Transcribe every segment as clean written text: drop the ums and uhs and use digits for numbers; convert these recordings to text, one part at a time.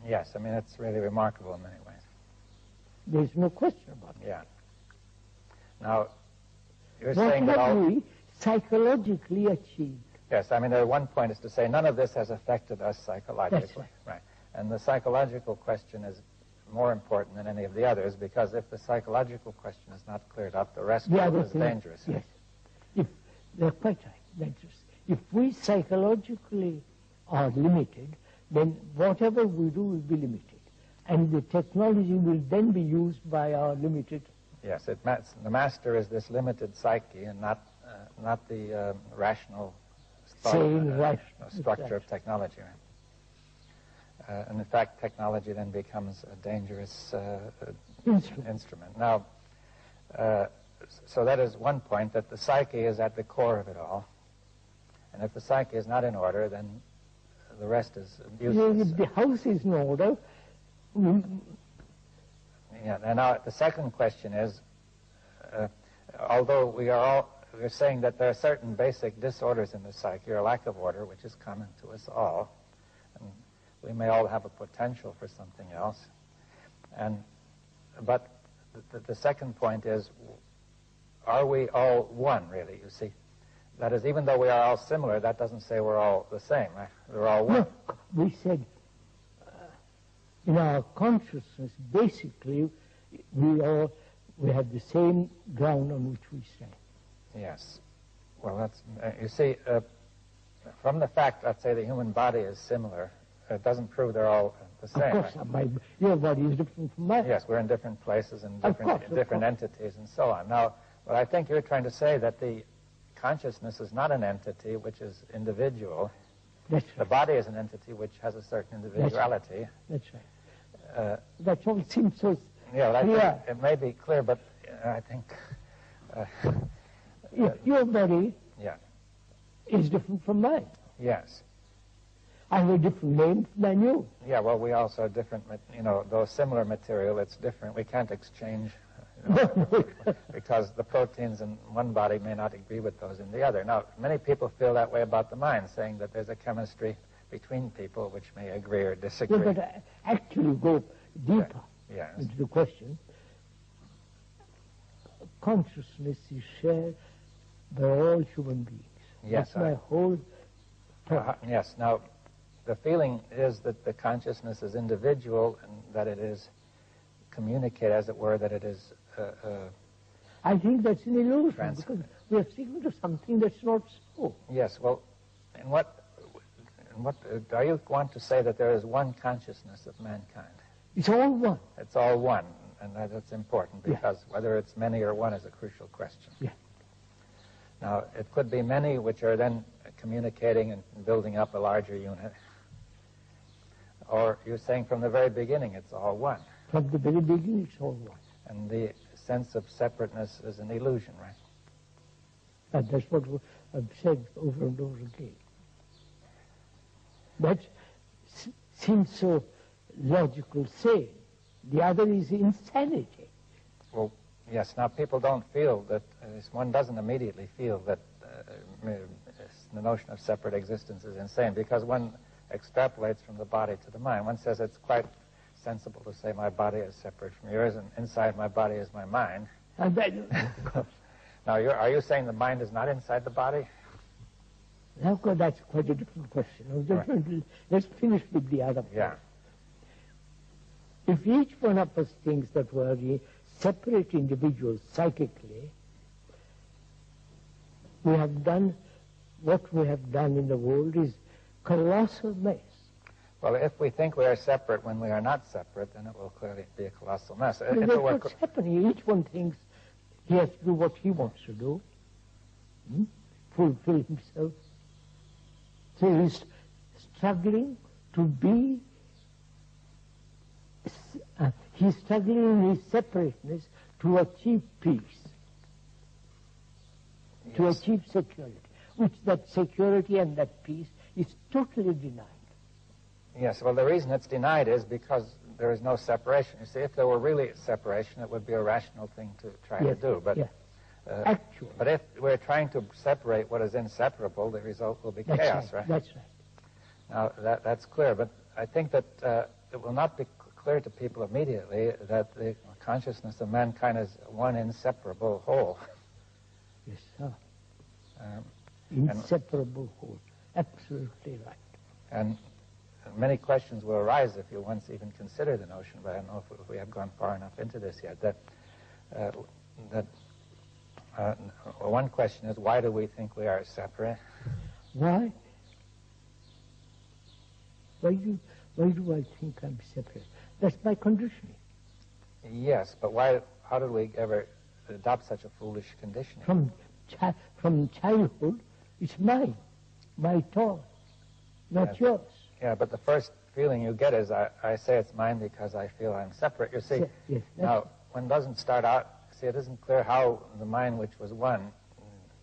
Yes, I mean, it's really remarkable in many ways. There's no question about it. Yeah. Now, you're What saying that have all... we psychologically achieved? Yes, I mean, one point is to say none of this has affected us psychologically. That's right. Right. And the psychological question is more important than any of the others, because if the psychological question is not cleared up, the rest of it is dangerous. Yes. They're quite right, dangerous. If we psychologically are limited, then whatever we do will be limited. And the technology will then be used by our limited... Yes, the master is this limited psyche and not the rational structure of technology. Right? And in fact, technology then becomes a dangerous instrument. Now, so that is one point, that the psyche is at the core of it all. And if the psyche is not in order, then the rest is useless. If the house is in order... Yeah, and now the second question is, although we're saying that there are certain basic disorders in the psyche, or lack of order, which is common to us all, and we may all have a potential for something else, but the second point is, are we all one, really, you see? That is, even though we are all similar, that doesn't say we're all the same, right? We're all one. Look, we said, in our consciousness, basically, we have the same ground on which we stand. Yes. Well, that's, you see, from the fact, let's say, the human body is similar, it doesn't prove they're all the same. Of course, your body is different from mine. Yes, we're in different places and different entities and so on. Now, what I think you're trying to say that the consciousness is not an entity which is individual. That's right. The body is an entity which has a certain individuality. That's right. That all seems so yeah, I clear. think it may be clear, but I think... your body yeah. is different from mine. Yes. I have a different name than you. Yeah, well, we also are different, though similar material, it's different. We can't exchange, because the proteins in one body may not agree with those in the other. Now, many people feel that way about the mind, saying that there's a chemistry between people which may agree or disagree. Yeah, but actually go deeper into the question. Consciousness is shared by all human beings. Yes. That's my whole thought. Yes. Now, the feeling is that the consciousness is individual and that it is communicate, as it were, that it is... I think that's an illusion, because we are thinking of something that's not so. Yes, well, do you want to say that there is one consciousness of mankind? It's all one. It's all one, and that's important, because whether it's many or one is a crucial question. Yeah. Now, it could be many which are then communicating and building up a larger unit. Or you're saying from the very beginning it's all one. From the very beginning it's all one. And the sense of separateness is an illusion, right? And that's what I've said over and over again. That seems so logical saying. The other is insanity. Well, yes. Now, people don't feel that, one doesn't immediately feel that the notion of separate existence is insane, because one extrapolates from the body to the mind. One says it's quite sensible to say my body is separate from yours, and inside my body is my mind. And that, now, are you saying the mind is not inside the body? Of course, that's quite a different question. Let's finish with the other point. Yeah. If each one of us thinks that we're separate individuals psychically, we have done what we have done in the world is colossal mess. Well, if we think we are separate when we are not separate, then it will clearly be a colossal mess. Well, that's what's happening. Each one thinks he has to do what he wants to do, fulfill himself. So he's struggling to be, he's struggling in his separateness to achieve peace, to achieve security, which that security and that peace is totally denied. Yes, well, the reason it's denied is because there is no separation. You see, if there were really separation, it would be a rational thing to try to do. But, actually. But if we're trying to separate what is inseparable, the result will be chaos, right? That's right. Now, that's clear, but I think that it will not be clear to people immediately that the consciousness of mankind is one inseparable whole. Yes, sir. Inseparable whole. Absolutely right. And many questions will arise if you once even consider the notion, but I don't know if we have gone far enough into this yet, one question is, why do we think we are separate? Why? Why do I think I'm separate? That's my conditioning. Yes, but how did we ever adopt such a foolish conditioning? From childhood, it's mine, my thought, not yours. Yeah, but the first feeling you get is, I say it's mine because I feel I'm separate. You see, yes, now, one doesn't start out, see, it isn't clear how the mind which was one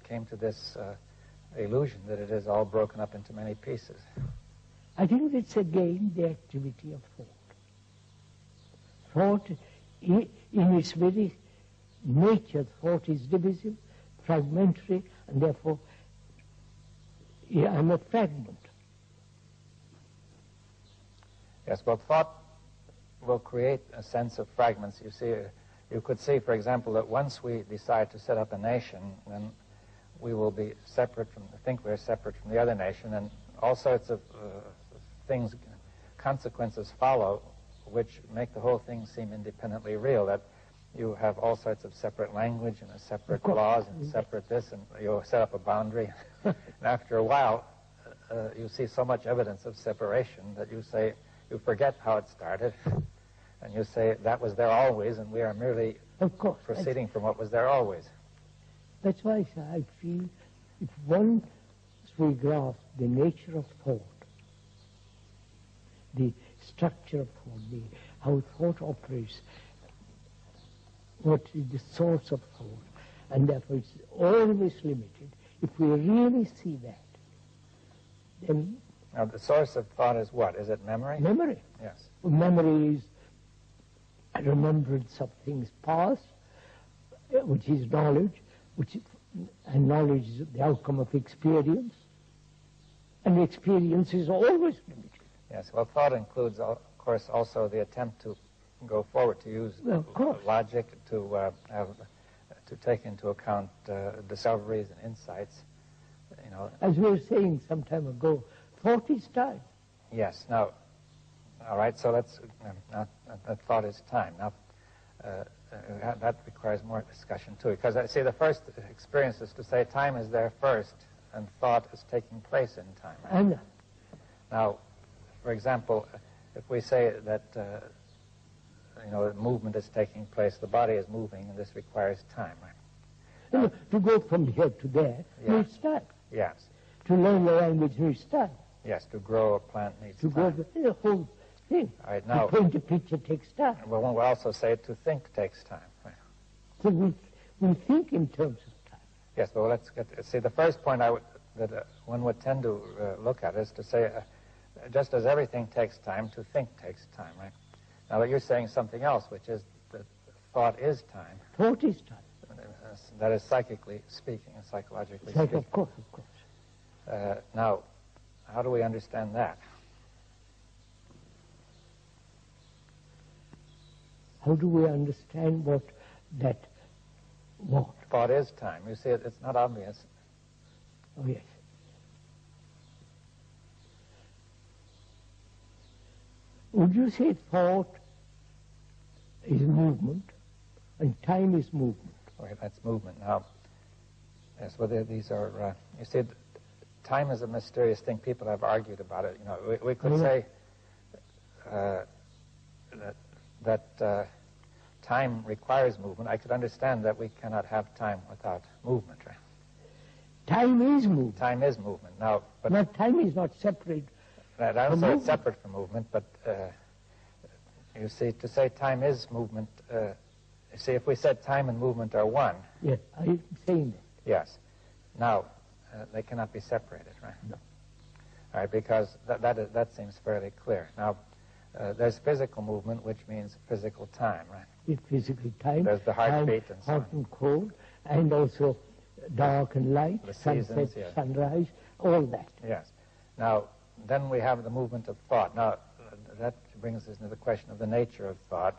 came to this illusion that it is all broken up into many pieces. I think it's again the activity of thought. Thought, in its very nature, thought is divisive, fragmentary, and therefore I'm a fragment. Yes, well, thought will create a sense of fragments. You see, you could see, for example, that once we decide to set up a nation, then we will be think we're separate from the other nation, and all sorts of things, consequences follow, which make the whole thing seem independently real, that you have all sorts of separate language and separate laws and separate this, and you set up a boundary. And after a while, you see so much evidence of separation that you forget how it started, and you say that was there always, and we are merely proceeding from what was there always. That's why I feel if once we grasp the nature of thought, the structure of thought, how thought operates, what is the source of thought, and therefore it's always limited. If we really see that, then... Now, the source of thought is what? Is it memory? Memory. Yes. Memory is a remembrance of things past, which is knowledge, and knowledge is the outcome of experience, and experience is always limited. Yes, well, thought includes, of course, also the attempt to go forward, to use logic, to take into account discoveries and insights. You know, as we were saying some time ago, thought is time. Yes. Now, all right. So let's. Thought is time. Now, that requires more discussion too, because I see the first experience is to say time is there first, and thought is taking place in time. Right? Now, for example, if we say that movement is taking place, the body is moving, and this requires time. Right? To go from here to there needs time. Yes. To learn the language needs time. Yes, to grow a plant needs time. To grow the whole thing. All right, now, to paint a picture takes time. Well, one will also say to think takes time. Right? So we think in terms of time. Yes, but let's see, the first point that one would tend to look at is to say, just as everything takes time, to think takes time, right? Now, that you're saying something else, which is that thought is time. Thought is time. That is psychically speaking and psychologically speaking. Of course. Now, how do we understand that? How do we understand what? Thought is time. You see, it's not obvious. Oh, yes. Would you say thought is movement and time is movement? Okay, that's movement. Now, yes, whether these are, you see, time is a mysterious thing. People have argued about it. You know, we could say that time requires movement. I could understand that we cannot have time without movement, right? Time is movement. Time is movement. Now, but no, time is not separate. I don't say it's separate from movement, but you see, to say time is movement, you see, if we said time and movement are one. Yes, I'm saying that. Yes. Now, they cannot be separated, right? No. All right, because that seems fairly clear. Now, there's physical movement, which means physical time, right? Physical time. There's the heartbeat and so on. Hot and cold, and also dark and light, the sunset, seasons, yes. sunrise, all that. Yes. Now, then we have the movement of thought. Now, that brings us into the question of the nature of thought.